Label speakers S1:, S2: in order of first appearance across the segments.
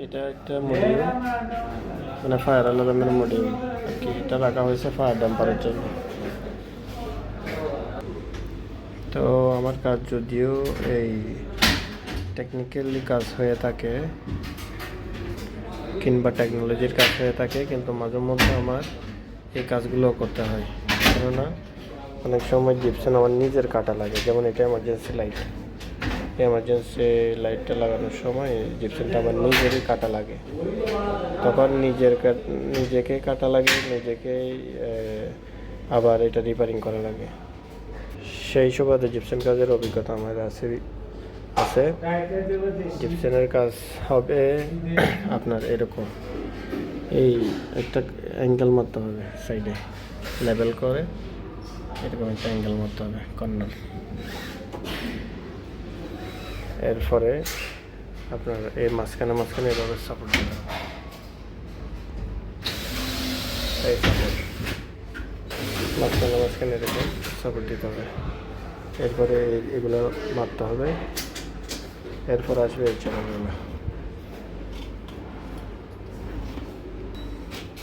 S1: এটা একটা মডিউল, মানে ফায়ার অ্যালার্মের মডিউল আর কি। এটা রাখা হয়েছে ফায়ার ড্যাম্পারের জন্য। তো আমার কাজ যদিও এই টেকনিক্যালি কাজ হয়ে থাকে কিংবা টেকনোলজির কাজ হয়ে থাকে, কিন্তু মাঝে মধ্যে আমার এই কাজগুলো করতে হয়। কেননা অনেক সময় জিপসান আমার নিজের কাটা লাগে। যেমন এটা এমার্জেন্সি লাইট, এমার্জেন্সি লাইটটা লাগানোর সময় জিপসানটা আমার নিজেরই কাটা লাগে। তখন নিজেকে কাটা লাগে, নিজেকেই আবার এটা রিপেয়ারিং করা লাগে। সেই সুবাদে জিপসান কাজের অভিজ্ঞতা আমার আছে। জিপসানের কাজ হবে আপনার এরকম, এই একটা অ্যাঙ্গেল মারতে হবে সাইডে, লেবেল করে এরকম একটা অ্যাঙ্গেল মারতে হবে কর্নার। এরপরে আপনার এই মাঝখানে এভাবে সাপোর্ট দিতে হবে, এই সাপোর্ট মাঝখানে এরকম সাপোর্ট দিতে হবে। এরপরে এগুলো মারতে হবে। এরপর আসবে এই চ্যানেলগুলো।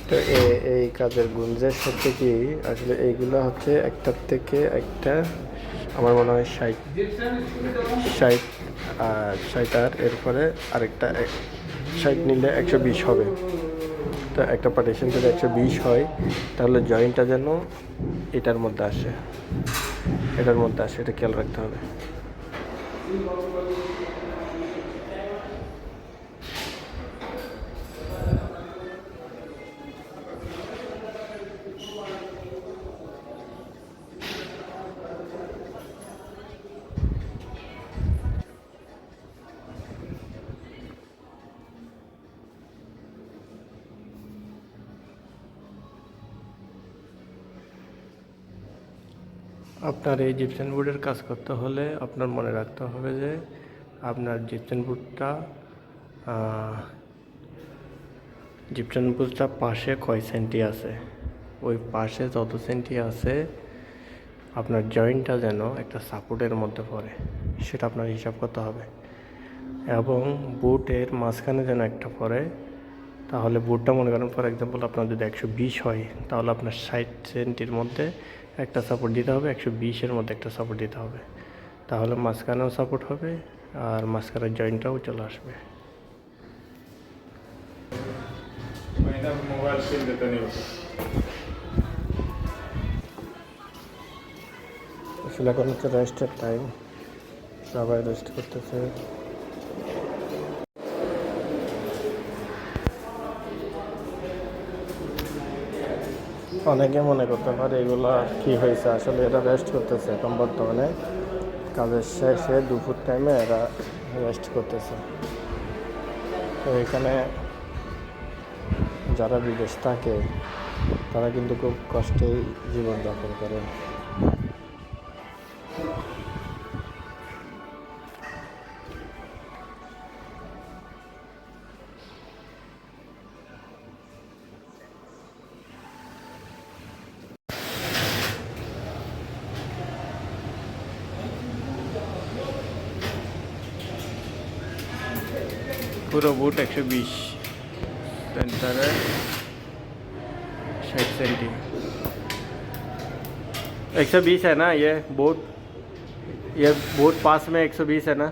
S1: তো এই কাজের গুঞ্জের সত্যি কি আসলে এইগুলো হচ্ছে একটার থেকে একটা, আমার মনে হয় 60 আর এরপরে আরেকটা 60 নিলে 120 হবে। তো একটা পার্টিশন যদি 120 হয়, তাহলে জয়েন্টটা যেন এটার মধ্যে আসে, এটা খেয়াল রাখতে হবে। আপনার এই জিপসান বোর্ডের কাজ করতে হলে আপনার মনে রাখতে হবে যে আপনার জিপসান বোর্ডটা পাশে কয় সেন্টি আছে। ওই পাশে যত সেন্টি আছে আপনার জয়েন্টটা যেন একটা সাপোর্টের মধ্যে পড়ে, সেটা আপনার হিসাব করতে হবে। এবং বুটের মাঝখানে যেন একটা পড়ে। তাহলে বুটটা মনে করেন ফর এক্সাম্পল আপনার যদি 120 হয়, তাহলে আপনার 60 সেন্টির মধ্যে একটা সাপোর্ট দিতে হবে, 120-এর মধ্যে একটা সাপোর্ট দিতে হবে। তাহলে মাঝখানেও সাপোর্ট হবে আর মাঝখানের জয়েন্টটাও চলে আসবে। আসলে এখন হচ্ছে রেস্টের টাইম, সবাই রেস্ট করতেছে। অনেকে মনে করতে পারে এগুলো কি হয়েছে, আসলে এরা রেস্ট করতেছে এখন বর্তমানে কাজের শেষে দুপুর টাইমে এরা রেস্ট করতেছে। তো এখানে যারা বিদেশ থাকে তারা কিন্তু খুব কষ্টেই জীবনযাপন করে। पूरा बूट 120, सेंटर है 60 सेंटी। 120 है ना ये बोट पास में 120 है ना।